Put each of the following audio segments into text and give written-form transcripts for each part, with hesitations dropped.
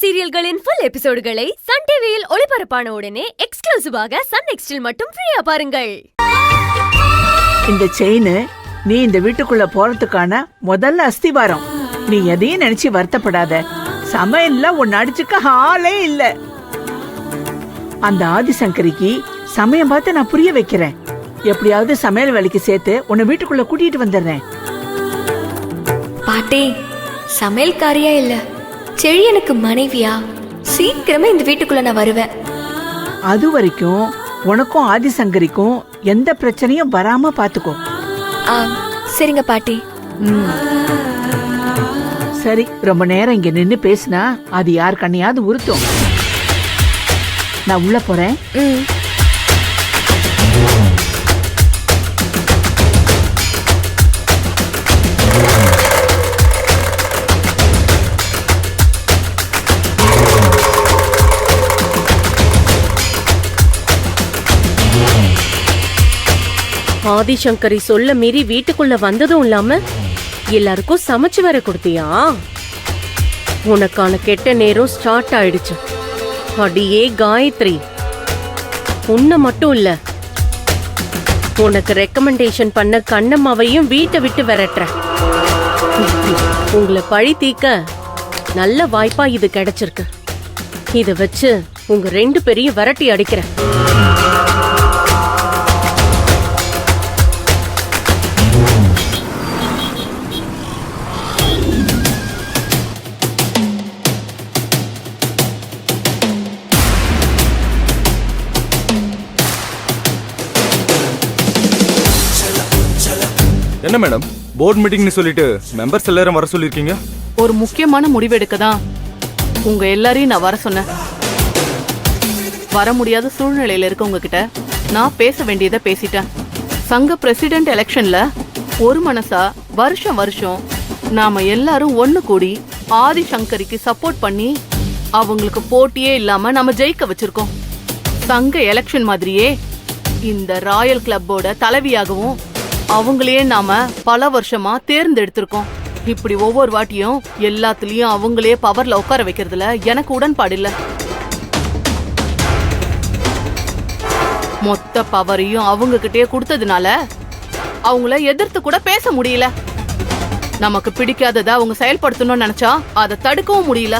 சீரியல்களின் full எபிசோடுகளை Sun டிவியில் ஒளிபரப்பான உடனே எக்ஸ்க்ளூசிவாக சன் நெக்ஸ்டில் மட்டும் ஃப்ரீயா பாருங்கள். இந்த செயின் நீ இந்த வீட்டுக்குள்ள போறதுக்கான முதல்ல அஸ்திவாரம். நீ எதையும் நினைச்சு வருத்தப்படாத. சமையல்ல உன்னை அடிச்சுக்க ஆளே இல்ல. அந்த ஆதிசங்கரிக்கு சமயம் பார்த்து நான் புரிய வைக்கிறேன். எப்படியாவது சமையல் வேலைக்கு சேர்த்து உன்னை வீட்டுக்குள்ள கூட்டிட்டு வந்துடுறேன். பாட்டி, சமையல்காரியா இல்ல, செழி எனக்கு மனைவியா. சீக்கிரமே இந்த வீட்டுக்குள்ள நான் வருவேன். அது வரைக்கும் உனக்கும் ஆதிசங்கரிக்கும் எந்த பிரச்சனையும் வராம பாத்துக்கோ. சரிங்க பாட்டி. சரி, ரொம்ப நேரம் இங்க நின்னு பேசினா அது யார் கண்ணையாவது உறுத்தும். நான் உள்ள போறேன். ஆதிசங்கரி சொல்ல மீறி வீட்டுக்குள்ள வந்ததும் இல்லாம எல்லாருக்கும் சமைச்சு வர கொடுத்தியா? உனக்கான கெட்ட நேரம் ஸ்டார்ட் ஆயிடுச்சு. அடியே காயத்ரி, உன்னை மட்டும் இல்ல, உனக்கு ரெக்கமெண்டேஷன் பண்ண கண்ணம்மாவையும் வீட்டை விட்டு விரட்டுற. உங்களை பழி தீக்க நல்ல வாய்ப்பா இது கிடைச்சிருக்கு. இத வச்சு உங்க 2 பேரையும் விரட்டி அடிக்கிறேன். என்ன மேடம், போர்ட் மீட்டிங்னு சொல்லிட்டு மெம்பர்ஸ் எல்லாரும் வர சொல்லிருக்கீங்க? ஒரு முக்கியமான முடிவு எடுக்க தான் உங்க எல்லாரையும் நான் வர சொன்னேன். வர முடியாத சூழ்நிலையில இருக்க உங்ககிட்ட நான் பேச வேண்டியதை பேசிட்டேன். சங்க பிரசிடென்ட் எலெக்ஷன்ல ஒரு மனசா வருஷம் வருஷம் நாம எல்லாரும் ஒண்ணு கூடி ஆதிசங்கரிக்கு சப்போர்ட் பண்ணி அவங்களுக்கு போட்டியே இல்லாம நாம ஜெயிக்க வச்சிருக்கோம். சங்க எலெக்ஷன் மாதிரியே இந்த ராயல் கிளப்போட தலைவியாகவும் அவங்களையே நாம பல வருஷமா தேர்ந்தெடுத்திருக்கோம். இப்படி ஒவ்வொரு வாட்டியும் எல்லாத்துலயும் அவங்களே பவர்ல உட்கார வைக்கிறதுல எனக்கு உடன்பாடு இல்ல. மொத்த பவரையும் அவங்க கிட்டயே கொடுத்ததுனால அவங்கள எதிர்த்து கூட பேச முடியல. நமக்கு பிடிக்காததை அவங்க செயல்படுத்தணும்னு நினைச்சா அதை தடுக்கவும் முடியல.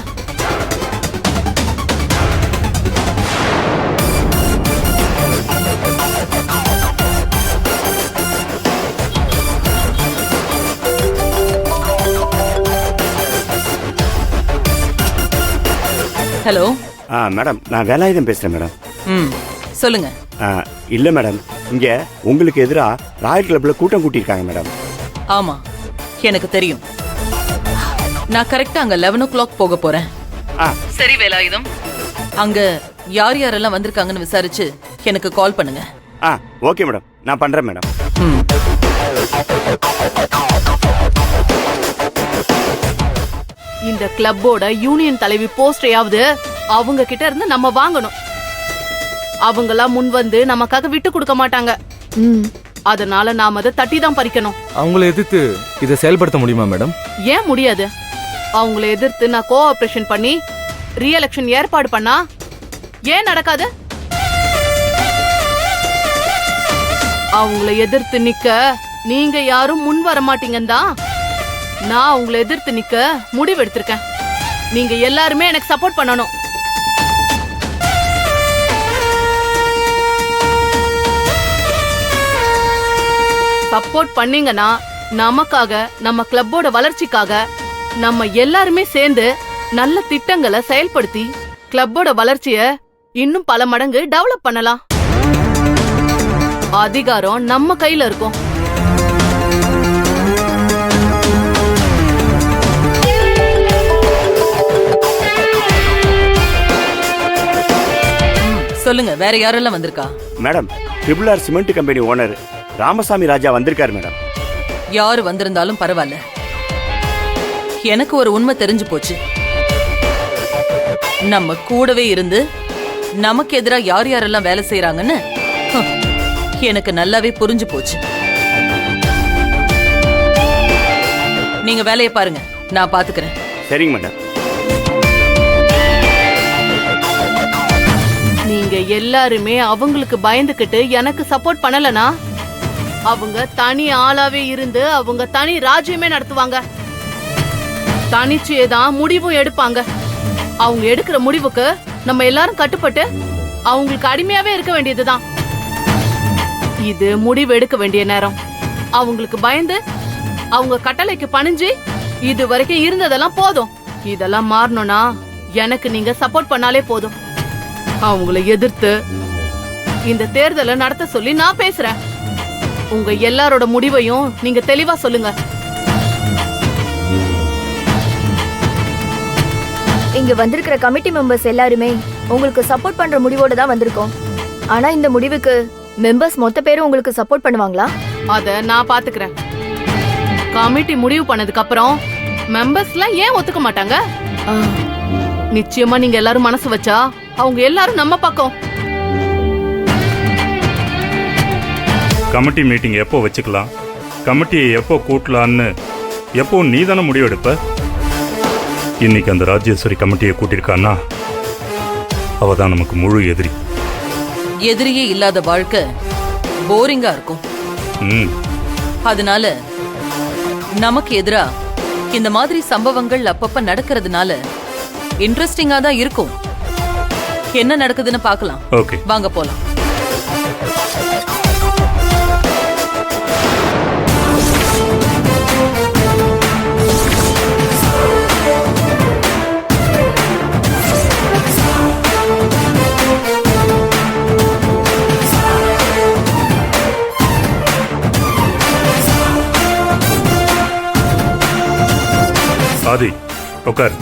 ஹலோ. மேடம், நான் வேலாயுதம் பேசுறேன் மேடம். சொல்லுங்க. இல்ல மேடம், இங்க உங்களுக்கு எதிராக ராயல் கிளப்ல கூட்டம் கூட்டியிருக்காங்க மேடம். ஆமா, எனக்கு தெரியும். நான் கரெக்டா அங்க 11 o'clock போக போறேன். சரி வேலாயுதம், அங்க யார் யாரெல்லாம் வந்திருக்காங்கன்னு விசாரிச்சு எனக்கு கால் பண்ணுங்க. ஓகே மேடம், நான் பண்றேன் மேடம். இந்த கிளப்போட யூனியன் தலைவி போஸ்டையாவது அவங்க கிட்ட இருந்து நம்ம வாங்கணும். அவங்களா முன் வந்து நமக்காக விட்டு கொடுக்க மாட்டாங்க. அதனால நாம அதை தட்டி தான் பறிக்கணும். அவங்கள எதிர்த்து இதை செயல்படுத்த முடியுமா மேடம்? ஏன் முடியாது? அவங்கள எதிர்த்து நான் கோஆபரேஷன் பண்ணி ரீஎலெக்ஷன் ஏற்பாடு பண்ணா ஏன் நடக்காது? அவங்கள எதிர்த்து நிக்க நீங்க யாரும் முன் வர மாட்டீங்கன்னு தான் நான் உங்களை எதிர்த்து நிக்க முடிவு எடுத்திருக்கேன். நீங்க எல்லாருமே எனக்கு சப்போர்ட் பண்ணணும். சப்போர்ட் பண்ணீங்கன்னா நமக்காக, நம்ம கிளப்போட வளர்ச்சிக்காக நம்ம எல்லாருமே சேர்ந்து நல்ல திட்டங்களை செயல்படுத்தி கிளப்போட வளர்ச்சிய இன்னும் பல மடங்கு டெவலப் பண்ணலாம். அதிகாரம் நம்ம கையில இருக்கும். சொல்லுங்க, வேற யாரெல்லாம் வந்திருக்கா? Madam, triple R cement company owner Ramasamy Raja வந்திருக்காரு மேடம். யாரு வந்திருந்தாலும் பரவாயில்ல, எனக்கு ஒரு உண்மை தெரிஞ்சு போச்சு. நம்ம கூடவே இருந்து நமக்கு எதிரா யார் யாரெல்லாம் வேலை செய்யறாங்கன்னு எனக்கு நல்லாவே புரிஞ்சு போச்சு. நீங்க வேலையை பாருங்க, நான் பாத்துக்கிறேன். சரிங்க மேடம். எல்லாருமே அவங்களுக்கு பயந்துகிட்டு எனக்கு சப்போர்ட் பண்ணலனா அவங்க தனி ஆளாவே இருந்து அவங்க தனி ராஜ்யமே நடத்துவாங்க. தனிச்சே தான் முடிவும் எடுப்பாங்க. அவங்க எடுக்கிற முடிவுக்கு நம்ம எல்லாரும் கட்டுப்பட்டு அவங்களுக்கு அடிமையாவே இருக்க வேண்டியதுதான். இது முடிவு எடுக்க வேண்டிய நேரம். அவங்களுக்கு பயந்து அவங்க கட்டளைக்கு பணிஞ்சு இது வரைக்கும் இருந்ததெல்லாம் போதும். இதெல்லாம் மாறணும்னா எனக்கு நீங்க சப்போர்ட் பண்ணாலே போதும். அவங்கள எதிர்த்து இந்த தேர்தலை நடத்த சொல்லி நான் பேசுறேன். உங்க எல்லாரோட முடிவையும் நீங்க தெளிவா சொல்லுங்க. இங்க வந்திருக்கிற கமிட்டி மெம்பர்ஸ் எல்லாருமே உங்களுக்கு சப்போர்ட் பண்ற முடிவோட தான் வந்திருக்கோம். ஆனா இந்த முடிவுக்கு மெம்பர்ஸ் மொத்த பேரும் உங்களுக்கு சப்போர்ட் பண்ணுவாங்களா? அத நான் பாத்துக்கிறேன். கமிட்டி முடிவு பண்ணதுக்கு அப்புறம் மெம்பர்ஸ்லாம் ஏன் ஒத்துக்க மாட்டாங்க? நிச்சயமா நீங்க எல்லாரும் மனசு வச்சா அவங்க எல்லாரும் நம்ம பக்கம். கமிட்டி மீட்டிங் எப்போ வச்சுக்கலாம், கமிட்டியை எப்போ கூட்டலான்னு எப்போ நீ தானே முடிவெடுப்ப? இன்னைக்கு அந்த ராஜேஸ்வரி கமிட்டியை கூட்டியிருக்கான்னா அவ தான் நமக்கு முழு எதிரி. எதிரியே இல்லாத வாழ்க்கை போரிங்கா இருக்கும். அதனால நமக்கு எதிரா இந்த மாதிரி சம்பவங்கள் அப்பப்ப நடக்கிறதுனால இன்ட்ரெஸ்டிங்கா தான் இருக்கும். என்ன நடக்குதுன்னு பார்க்கலாம். ஓகே, வாங்க போலாம். ஆதி உட்கார்.